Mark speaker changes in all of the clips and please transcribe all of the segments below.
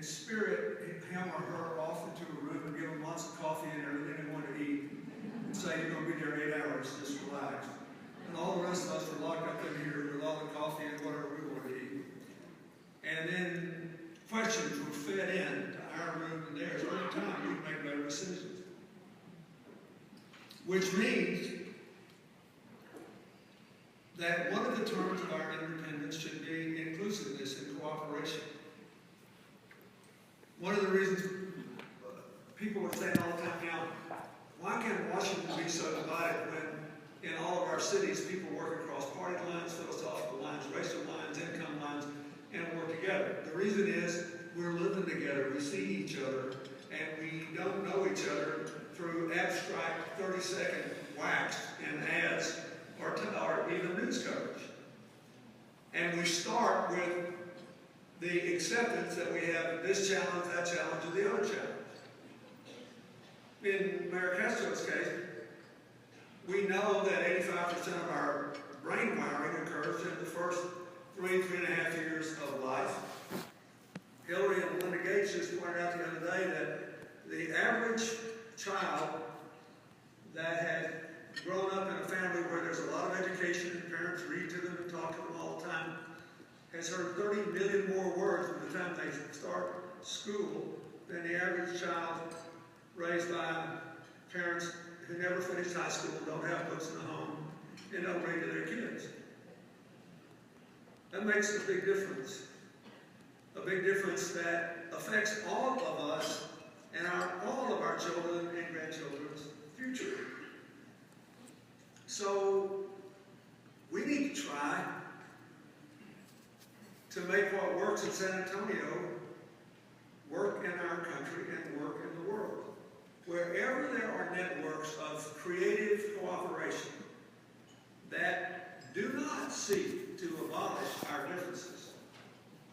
Speaker 1: and spirit him or her off into a room and give them lots of coffee and everything they want to eat and say, you're going to be there 8 hours, just relax. And all the rest of us were locked up in here with all the coffee and whatever we wanted to eat. And then questions were fed in to our room and theirs. Over time, we can make better decisions. Which means that one of the terms of our independence should be inclusiveness and cooperation. One of the reasons people are saying all the time now, why can't Washington be so divided when in all of our cities people work across party lines, philosophical lines, racial lines, income lines, and work together? The reason is we're living together, we see each other, and we don't know each other through abstract 30-second wax and ads or even news coverage. And we start with the acceptance that we have this challenge, that challenge, or the other challenge. In Mayor Castro's case, we know that 85% of our brain wiring occurs in the first 3.5 years of life. Hillary and Linda Gates just pointed out the other day that the average child that had grown up in a family where there's a lot of education and parents read to them and talk to them all the time has heard 30 million more words by the time they start school than the average child raised by parents who never finished high school, don't have books in the home, and don't read to their kids. That makes a big difference. A big difference that affects all of us and all of our children and grandchildren's future. So we need to try to make what works in San Antonio work in our country and work in the world. Wherever there are networks of creative cooperation that do not seek to abolish our differences,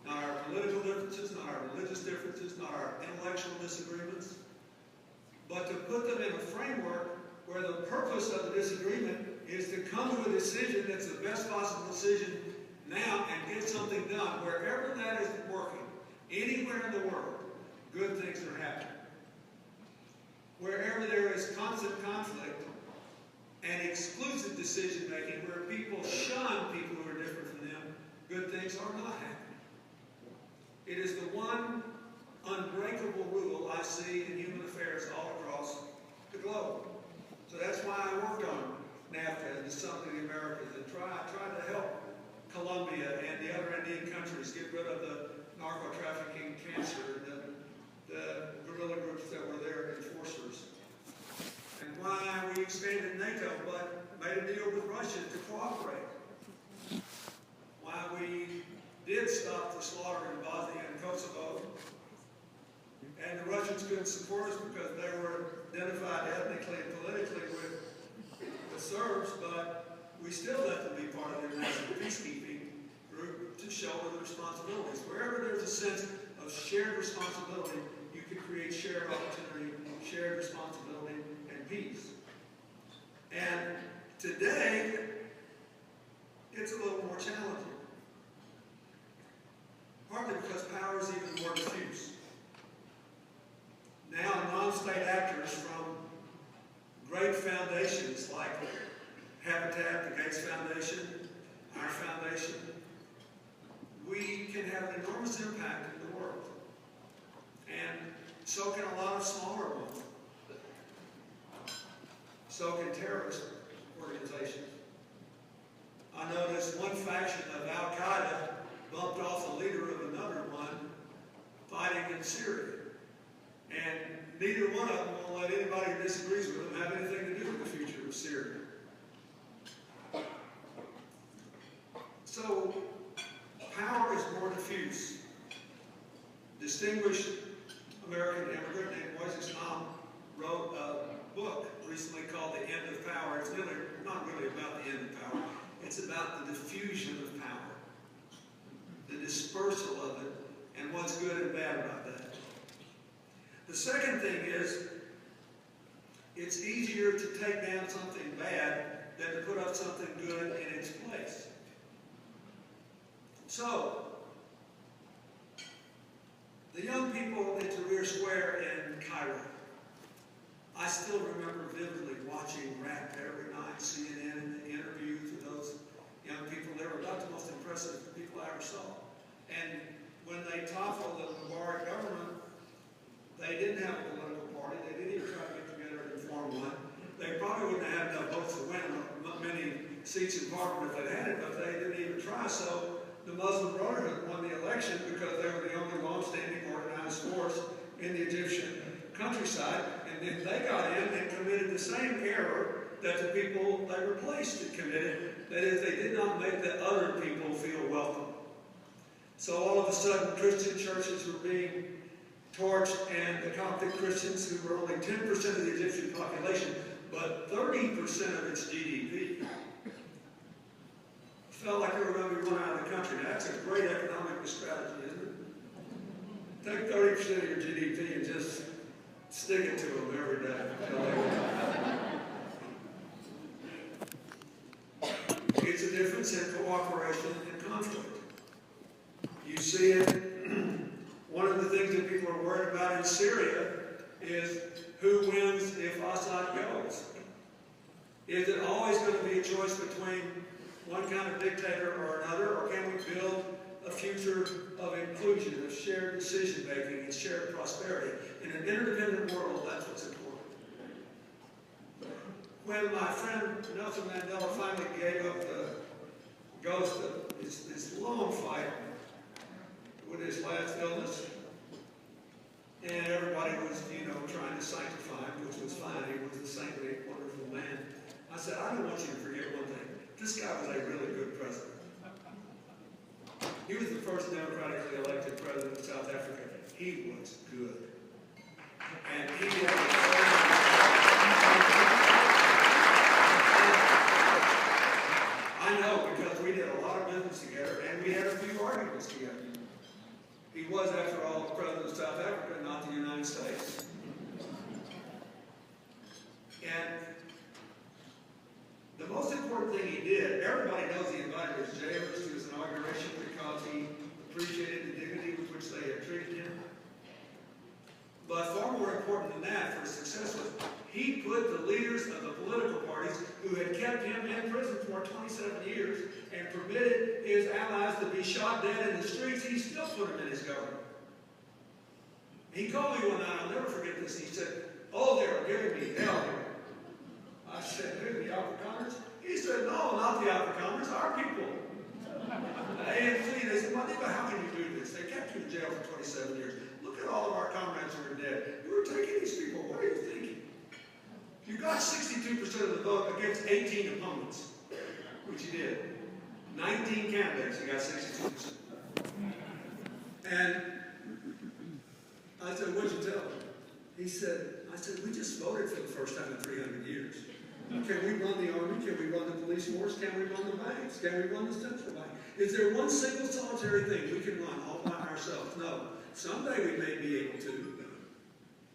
Speaker 1: not our political differences, not our religious differences, not our intellectual disagreements, but to put them in a framework where the purpose of the disagreement is to come to a decision that's the best possible decision now and get something done. Wherever that is working, anywhere in the world, good things are happening. Wherever there is constant conflict and exclusive decision-making, where people shun people who are different from them, good things are not happening. It is the one unbreakable rule I see in human affairs all across the globe. So that's why I worked on NAFTA and the Summit of the Americas and tried to help Colombia and the other Indian countries get rid of the narco-trafficking cancer and the guerrilla groups that were their enforcers. And why we expanded NATO but made a deal with Russia to cooperate. Why we did stop the slaughter in Bosnia and Kosovo. And the Russians couldn't support us because they were identified ethnically and politically with the Serbs, but we still let them be part of the international peacekeeping group to shoulder the responsibilities. Wherever there's a sense of shared responsibility, you can create shared opportunity, shared responsibility, and peace. And today, it's a little more challenging. Partly because power is even more diffuse. Now, non-state actors from great foundations like Habitat, the Gates Foundation, our foundation, we can have an enormous impact in the world. And so can a lot of smaller ones. So can terrorist organizations. I noticed one faction of Al-Qaeda bumped off the leader of another one fighting in Syria. And neither one of them will let anybody who disagrees with them have anything to do with the future of Syria. So, power is more diffuse. Distinguished American immigrant named Moises Nam wrote a book recently called The End of Power. It's really not really about the end of power. It's about the diffusion of power, the dispersal of it, and what's good and bad about that. The second thing is, it's easier to take down something bad than to put up something good in its place. So, The young people at Tahrir Square in Cairo. I still remember vividly watching rap every night, CNN, and the interviews of those young people. They were about the most impressive people I ever saw. And when they toppled the Mubarak government, they didn't have a political party. They didn't even try to get together and form one. They probably wouldn't have had enough votes to win many seats in Parliament if they had it, but they didn't even try. So the Muslim Brotherhood won the election because they were the only long-standing organized force in the Egyptian countryside. And then they got in and committed the same error that the people they replaced had committed. That is, they did not make the other people feel welcome. So all of a sudden, Christian churches were being torched, and the Coptic Christians, who were only 10% of the Egyptian population, but 30% of its GDP, felt like they were going to be run out of the country. Now, that's a great economic strategy, isn't it? Take 30% of your GDP and just stick it to them every day. It's a difference in cooperation and conflict. You see it. One of the things that people are worried about in Syria is who wins if Assad goes. Is it always going to be a choice between one kind of dictator or another, or can we build a future of inclusion, of shared decision-making and shared prosperity? In an interdependent world, that's what's important. When my friend Nelson Mandela finally gave up the ghost of this long fight with his last illness, and everybody was, trying to sanctify him, which was fine. He was a saintly, wonderful man. I said, I don't want you to forget one thing. This guy was a really good president. He was the first democratically elected president of South Africa. He was good. And he did I know, because we did a lot of business together, and we had a few arguments together. He was, after all, the president of South Africa, not the United States. And the most important thing he did, everybody knows he invited his jailers to his inauguration because he appreciated the dignity with which they had treated him. But far more important than that for his success was he put the leaders of the political parties who had kept him in prison for 27 years and permitted his allies to be shot dead in the streets, he still put them in his government. He called me one night, I'll never forget this, he said, "Oh, they're giving me hell here." I said, "Who, the Afrikaners?" He said, "No, not the Afrikaners, our people." ANC, they said, "Well, how can you do this? They kept you in jail for 27 years. Look at all of our comrades who are dead. You were taking these people. What are you thinking? You got 62% of the vote against 18 opponents," which he did. 19 candidates, he got 62%. And I said, "What'd you tell him?" I said, "We just voted for the first time in 300 years. Can we run the army? Can we run the police force? Can we run the banks? Can we run the central bank? Is there one single solitary thing we can run all by ourselves? No. Someday we may be able to.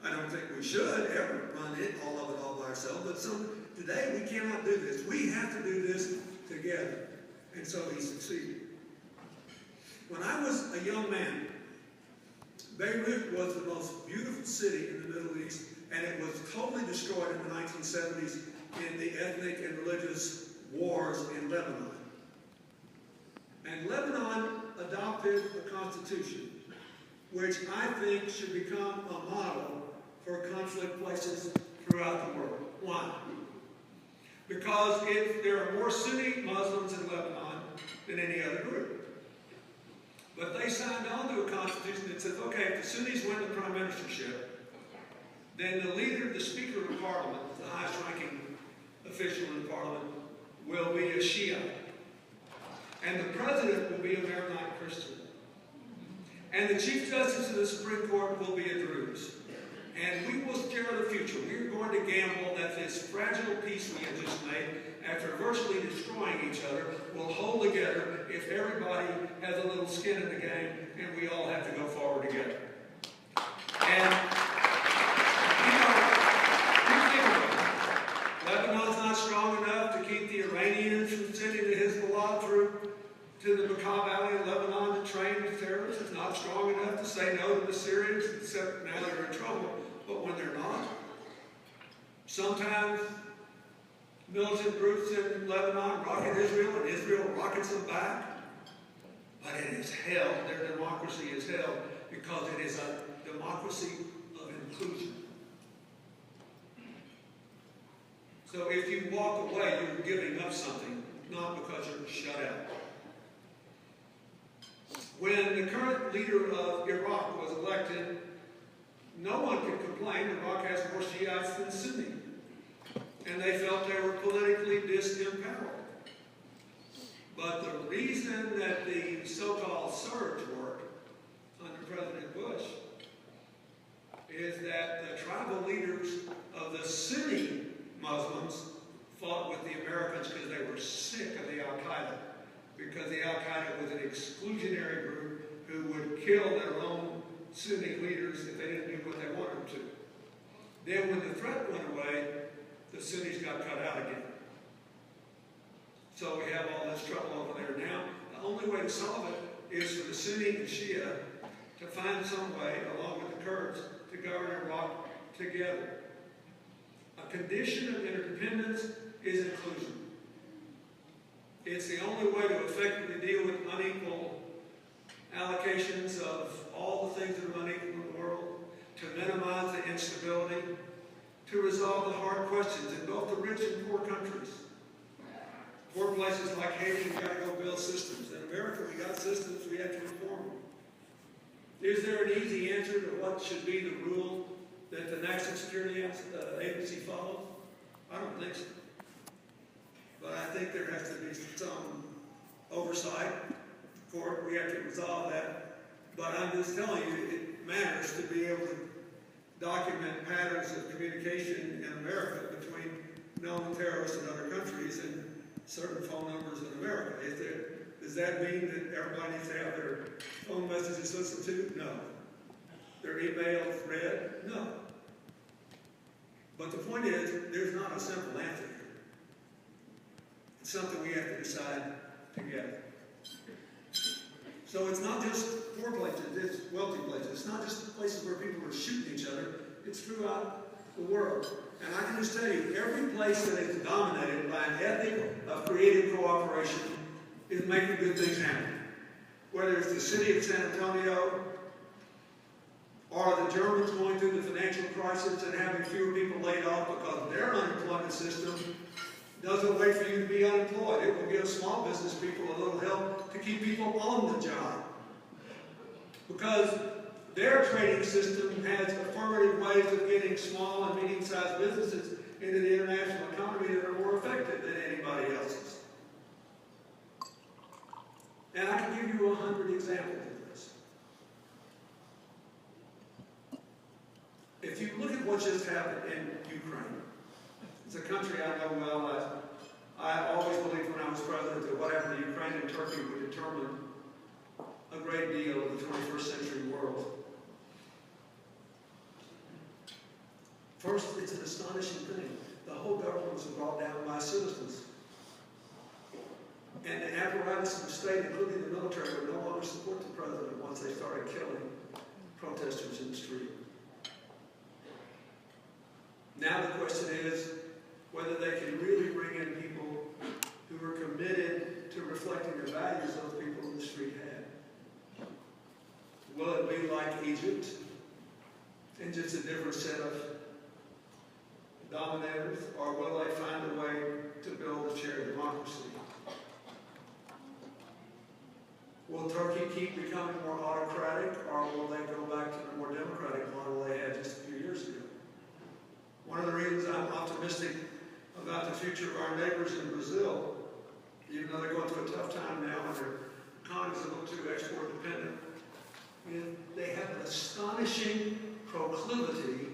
Speaker 1: I don't think we should ever run it, all of it, all by ourselves. But today we cannot do this. We have to do this together." And so he succeeded. When I was a young man, Beirut was the most beautiful city in the Middle East, and it was totally destroyed in the 1970s in the ethnic and religious wars in Lebanon. And Lebanon adopted a constitution, which I think should become a model for conflict places throughout the world. Why? Because there are more Sunni Muslims in Lebanon than any other group. But they signed on to a constitution that says, okay, if the Sunnis win the prime ministership, then the leader, the speaker of parliament, the highest ranking official in parliament, will be a Shia. And the president will be a Maronite Christian. And the Chief Justice of the Supreme Court will be a Druze. And we will secure the future. We're going to gamble that this fragile peace we have just made, after virtually destroying each other, will hold together if everybody has a little skin in the game and we all have to go forward together. And, Lebanon's not strong enough to keep the Iranians from sending the Hezbollah through to the Bekaa Valley in Lebanon to train the terrorists. It's not strong enough to say say no to the Syrians, except now they're in trouble, but when they're not. Sometimes militant groups in Lebanon rocket Israel, and Israel rockets them back. But it is hell. Their democracy is hell because it is a democracy of inclusion. So if you walk away, you're giving up something, not because you're shut out. When the current leader of Iraq was elected, no one could complain. Iraq has more Shiites than Sunni. And they felt they were politically disempowered. But the reason that the so-called surge worked under President Bush is that the tribal leaders of the Sunni Muslims fought with the Americans because they were sick of the Al-Qaeda. Because the Al-Qaeda was an exclusionary group who would kill their own Sunni leaders if they didn't do what they wanted them to. Then when the threat went away, the Sunnis got cut out again. So we have all this trouble over there now. The only way to solve it is for the Sunni and Shia to find some way, along with the Kurds, to govern Iraq together. A condition of interdependence is inclusion. It's the only way to effectively deal with unequal allocations of all the things that are unequal in the world, to minimize the instability, to resolve the hard questions in both the rich and poor countries. Poor places like Haiti, we've got to go build systems. In America, we got systems, we have to reform them. Is there an easy answer to what should be the rule that the National Security Agency follows? I don't think so. But I think there has to be some oversight. Of course, we have to resolve that. But I'm just telling you, it matters to be able to document patterns of communication in America between known terrorists in other countries and certain phone numbers in America. Does that mean that everybody needs to have their phone messages listened to? No. Their emails read? No. But the point is, there's not a simple answer here. It's something we have to decide together. So it's not just poor places, it's wealthy places. It's not just places where people are shooting each other. It's throughout the world. And I can just tell you, every place that is dominated by an ethic of creative cooperation is making good things happen. Whether it's the city of San Antonio, or the Germans going through the financial crisis and having fewer people laid off because their unemployment system doesn't wait for you to be unemployed. It will give small business people a little help to keep people on the job. Because their trading system has affirmative ways of getting small and medium-sized businesses into the international economy that are more effective than anybody else's. And I can give you 100 examples of this. If you look at what just happened in Ukraine, it's a country I know well. I always believed when I was president that what happened to Ukraine and Turkey would determine a great deal of the 21st century world. First, it's an astonishing thing. The whole government was brought down by citizens. And the apparatus of the state, including the military, would no longer support the president once they started killing protesters in the street. Now the question is whether they can really bring in people who are committed to reflecting the values those people in the street had. Will it be like Egypt, and just a different set of dominators, or will they find a way to build a shared democracy? Will Turkey keep becoming more autocratic, or will they go back to the more democratic model they had just a few years ago? One of the reasons I'm optimistic about the future of our neighbors in Brazil, even though they're going through a tough time now and their economy is a little too export dependent, they have an astonishing proclivity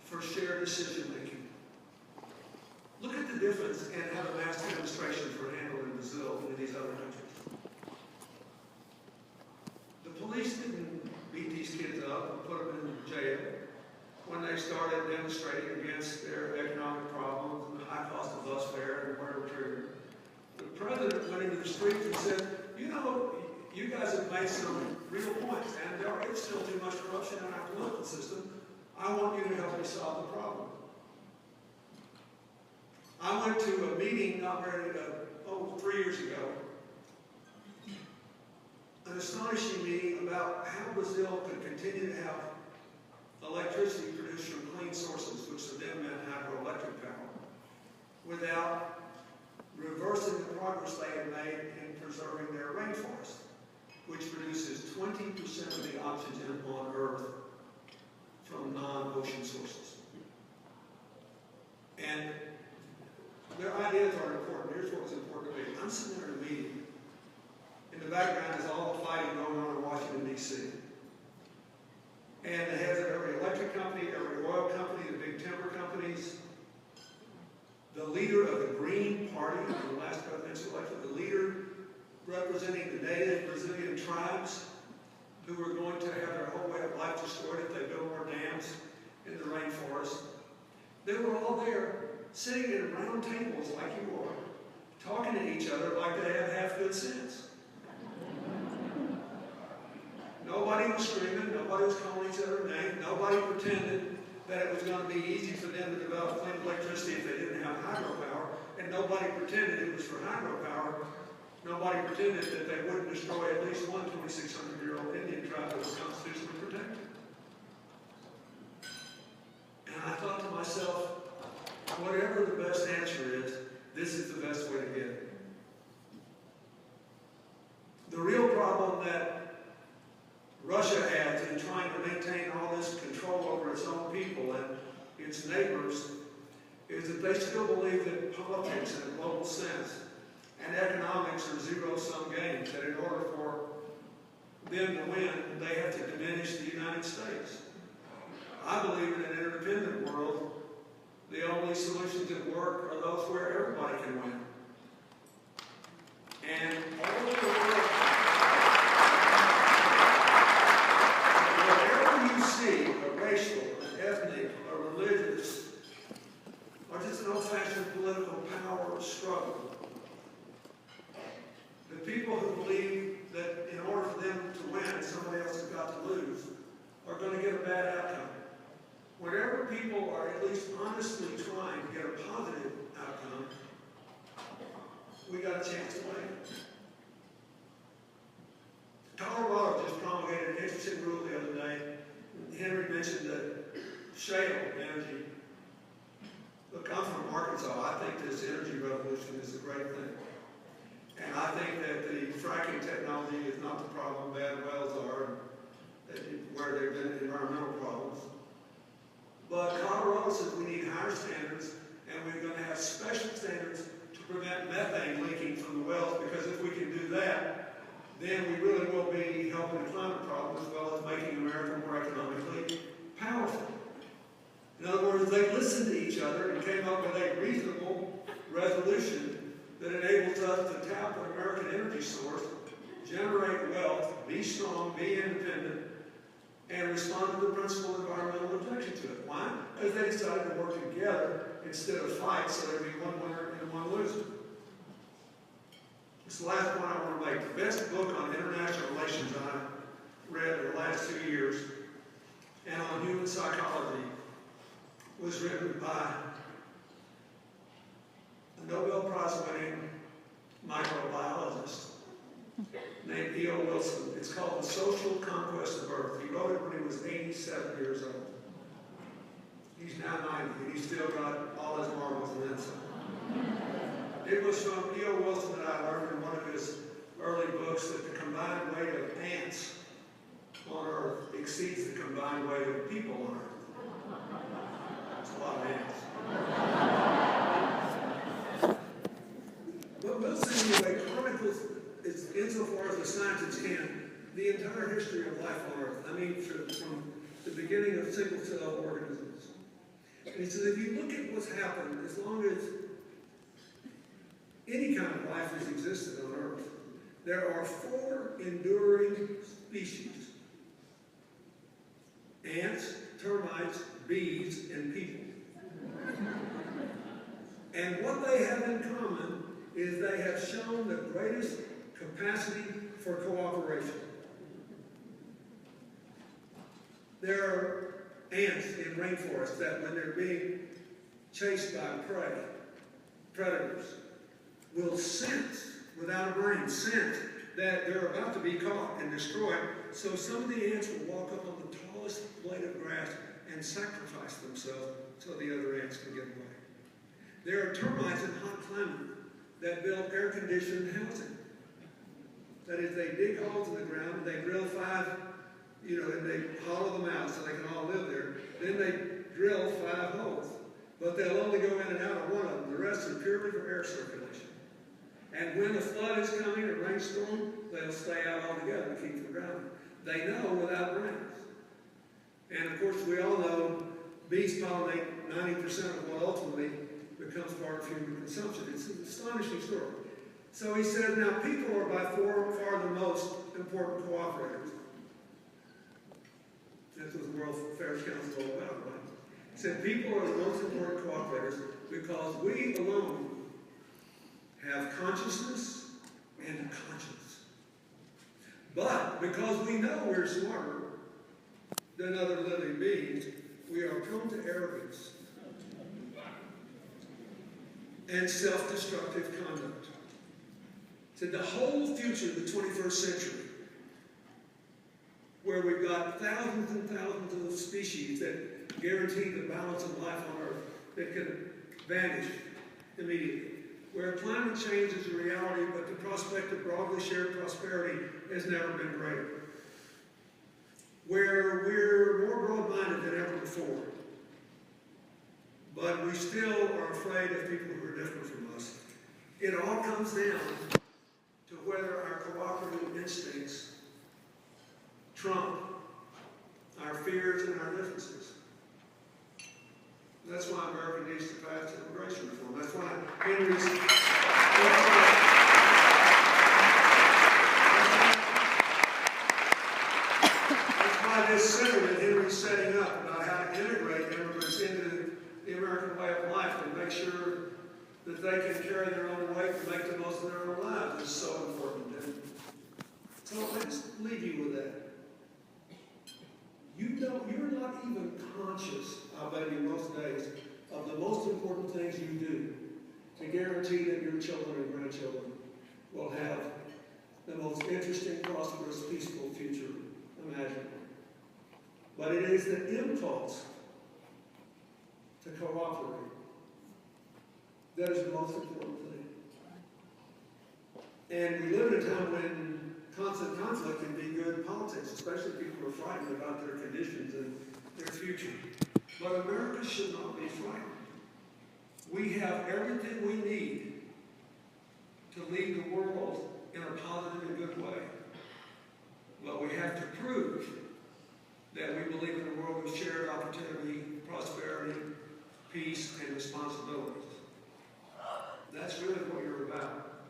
Speaker 1: for shared decision making. Look at the difference and how the mass demonstrations were handled in Brazil and in these other countries. The police didn't beat these kids up and put them in jail when they started demonstrating against their economic problems and the high cost of bus fare and whatever. The president went into the streets and said, you know, you guys have made some real points, and there is still too much corruption in our political system. I want you to help me solve the problem. I went to a meeting not very, 3 years ago, an astonishing meeting about how Brazil could continue to have electricity produced from clean sources, which to them meant hydroelectric power, without reversing the progress they had made in preserving their rainforest, which produces 20% of the oxygen on Earth from non-ocean sources. And their ideas are important. Here's what was important to me. I'm sitting there in a meeting. In the background is all the fighting going on in Washington, D.C. And the heads of every electric company, every oil company, the big timber companies, the leader of the Green Party in the last presidential election, the leader representing the native Brazilian tribes who were going to have their whole way of life destroyed if they built more dams in the rainforest. They were all there, sitting at round tables like you are, talking to each other like they have half good sense. Nobody was screaming, nobody was calling each other names, nobody pretended that it was going to be easy for them to develop clean electricity if they didn't have hydropower, and nobody pretended it was for hydropower. Nobody pretended that they wouldn't destroy at least one 2,600-year-old Indian tribe that was constitutionally protected. And I thought to myself, whatever the best answer is, this is the best way to get it. The real problem that Russia has in trying to maintain all this control over its own people and its neighbors is that they still believe that politics in a global sense and economics are zero-sum games, that in order for them to win, they have to diminish the United States. I believe in an interdependent world, the only solutions that work are those where everybody can win. And all over the world, wherever you see a racial, an ethnic, a religious, or just an old-fashioned political power struggle, the people who believe that in order for them to win, somebody else has got to lose, are going to get a bad outcome. Whenever people are at least honestly trying to get a positive outcome, we got a chance to win. Colorado just promulgated an interesting rule the other day. Henry mentioned that shale energy. Look, I'm from Arkansas. I think this energy revolution is a great thing. And I think that the fracking technology is not the problem. Bad wells are, where there have been environmental problems. But Colorado says we need higher standards, and we're going to have special standards to prevent methane leaking from the wells, because if we can do that, then we really will be helping the climate problem as well as making America more economically powerful. In other words, they listened to each other and came up with a reasonable resolution that enables us to tap an American energy source, generate wealth, be strong, be independent, and respond to the principal environmental objection to it. Why? Because they decided to work together instead of fight, so there'd be one winner and one loser. It's the last point I want to make. The best book on international relations I've read in the last 2 years and on human psychology was written by a Nobel Prize-winning microbiologist named E.O. Wilson. It's called The Social Conquest of Earth. He wrote it when he was 87 years old. He's now 90, and he's still got all his marbles and then some. It was from E.O. Wilson that I learned in one of his early books that the combined weight of ants on Earth exceeds the combined weight of people on Earth. It's a lot of ants. But Wilson, anyway, chronicles, insofar as the scientists can, the entire history of life on Earth. I mean, from the beginning of single-cell organisms. And he says, if you look at what's happened, as long as any kind of life has existed on Earth, there are 4 enduring species: ants, termites, bees, and people. And what they have in common is they have shown the greatest capacity for cooperation. There are ants in rainforests that when they're being chased by predators, will sense, without a brain, sense that they're about to be caught and destroyed. So some of the ants will walk up on the tallest blade of grass and sacrifice themselves so the other ants can get away. There are termites in hot climate that build air-conditioned housing. That is, they dig holes in the ground, and they drill 5, and they hollow them out so they can all live there. Then they drill 5 holes. But they'll only go in and out of one of them. The rest are purely for air circulation. And when a flood is coming, a rainstorm, they'll stay out altogether to keep from drowning. They know without brains. And of course, we all know bees pollinate 90% of what ultimately becomes part of human consumption. It's an astonishing story. So he said, now people are by far the most important cooperators. That's what the World Affairs Council is all about, right? He said people are the most important cooperators because we alone have consciousness and a conscience. But because we know we're smarter than other living beings, we are prone to arrogance and self-destructive conduct. So the whole future of the 21st century, where we've got thousands and thousands of species that guarantee the balance of life on Earth that can vanish immediately, where climate change is a reality, but the prospect of broadly shared prosperity has never been greater, where we're more broad-minded than ever before, but we still are afraid of people who are different from us. It all comes down to whether our cooperative instincts trump our fears and our differences. That's why America needs to pass immigration reform. That's why this center that Henry's setting up about how to integrate immigrants into the American way of life and make sure that they can carry their own weight and make the most of their own lives is so important. So let's leave you with that. You're not even conscious, I bet you most days, of the most important things you do to guarantee that your children and grandchildren will have the most interesting, prosperous, peaceful future imaginable. But it is the impulse to cooperate that is the most important thing. And we live in a time when constant conflict can be good politics, especially people who are frightened about their conditions and their future. But America should not be frightened. We have everything we need to lead the world in a positive and good way. But we have to prove that we believe in a world of shared opportunity, prosperity, peace, and responsibilities. That's really what you're about.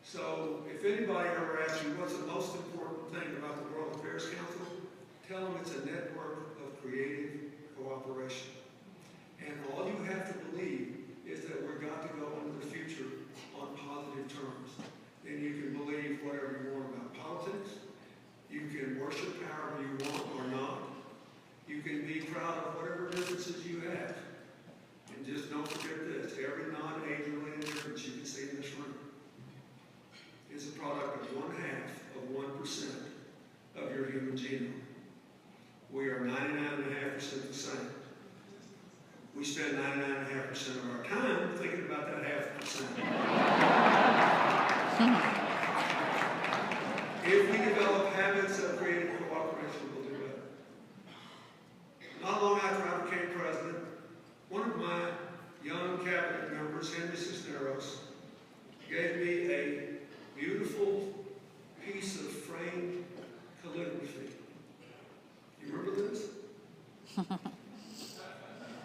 Speaker 1: So if anybody ever asks you what's the most important thing about the World Affairs Council, tell them it's a network of creative cooperation. And all you have to believe is that we've got to go into the future on positive terms. Then you can believe whatever you want about politics. You can worship however you want or not. You can be proud of whatever differences you have. And just don't forget this, every non-age-related difference you can see in this room is a product of 1/2 of 1% of your human genome. We are 99.5% the same. We spend 99.5% of our time thinking about that 0.5%. If we develop habits of creative cooperation, we'll do better. Not long after I became president, one of my young cabinet members, Henry Cisneros, gave me a beautiful piece of framed calligraphy. You remember this?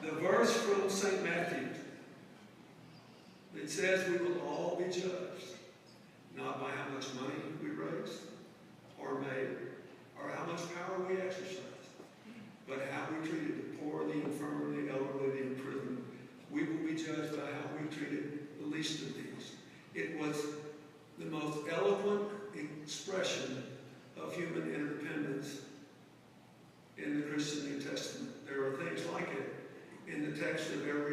Speaker 1: The verse from St. Matthew. It says we will all be judged, not by how much money we raised or made, or how much power we exercised, but how we treated the poor, the infirm, the elderly, the imprisoned. We will be judged by how we treated the least of these. It was the most eloquent expression of human interdependence in the Christian New Testament. There are things like it in the text of every